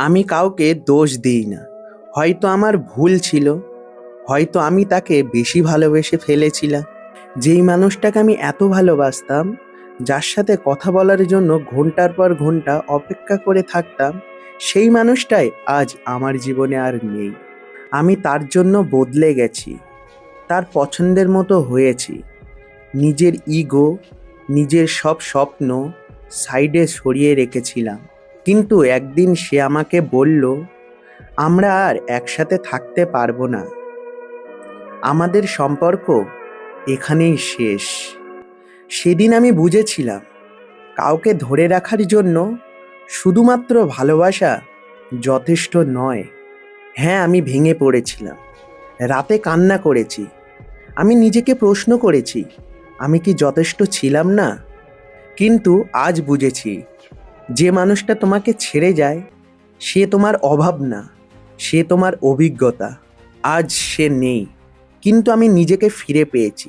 আমি কাউকে দোষ দিই না। হয়তো আমার ভুল ছিল, হয়তো আমি তাকে বেশি ভালোবেসে ফেলেছিলাম। যেই মানুষটাকে আমি এত ভালোবাসতাম, যার সাথে কথা বলার জন্য ঘন্টার পর ঘন্টা অপেক্ষা করে থাকতাম, সেই মানুষটাই আজ আমার জীবনে আর নেই। আমি তার জন্য বদলে গেছি, তার পছন্দের মতো হয়েছি। নিজের ইগো, নিজের সব স্বপ্ন সাইডে সরিয়ে রেখেছিলাম। কিন্তু একদিন সে আমাকে বলল, আমরা আর একসাথে থাকতে পারবো না, আমাদের সম্পর্ক এখানেই শেষ। সেদিন আমি বুঝেছিলাম, কাউকে ধরে রাখার জন্য শুধুমাত্র ভালোবাসা যথেষ্ট নয়। হ্যাঁ, আমি ভেঙে পড়েছিলাম, রাতে কান্না করেছি, আমি নিজেকে প্রশ্ন করেছি, আমি কি যথেষ্ট ছিলাম না? কিন্তু আজ বুঝেছি, যে মানুষটা তোমাকে ছেড়ে যায়, সে তোমার অভাব না, সে তোমার অভিজ্ঞতা। আজ সে নেই, কিন্তু আমি নিজেকে ফিরে পেয়েছি।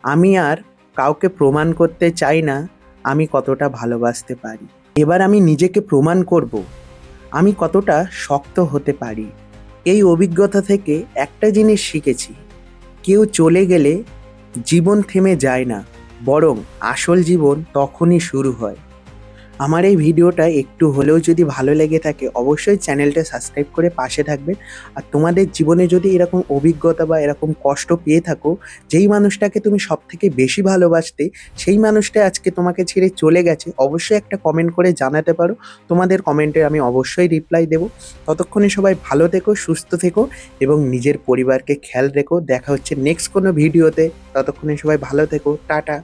আমি আর কাউকে প্রমাণ করতে চাই না আমি কতটা ভালোবাসতে পারি। এবার আমি নিজেকে প্রমাণ করব আমি কতটা শক্ত হতে পারি। এই অভিজ্ঞতা থেকে একটা জিনিস শিখেছি, কেউ চলে গেলে জীবন থেমে যায় না, বরং আসল জীবন তখনই শুরু হয়। আমার এই ভিডিওটা একটু হলেও যদি ভালো লেগে থাকে, অবশ্যই চ্যানেলটা সাবস্ক্রাইব করে পাশে থাকবেন। আর তোমাদের জীবনে যদি এরকম অভিজ্ঞতা বা এরকম কষ্ট পেয়ে থাকো, যেই মানুষটাকে তুমি সবথেকে বেশি ভালোবাসতে, সেই মানুষটা আজকে তোমাকে ছেড়ে চলে গেছে, অবশ্যই একটা কমেন্ট করে জানাতে পারো। তোমাদের কমেন্টে আমি অবশ্যই রিপ্লাই দেবো। ততক্ষণে সবাই ভালো থেকো, সুস্থ থেকো এবং নিজের পরিবারকে খেয়াল রেখো। দেখা হচ্ছে নেক্সট কোনো ভিডিওতে। ততক্ষণে সবাই ভালো থেকো, টাটা।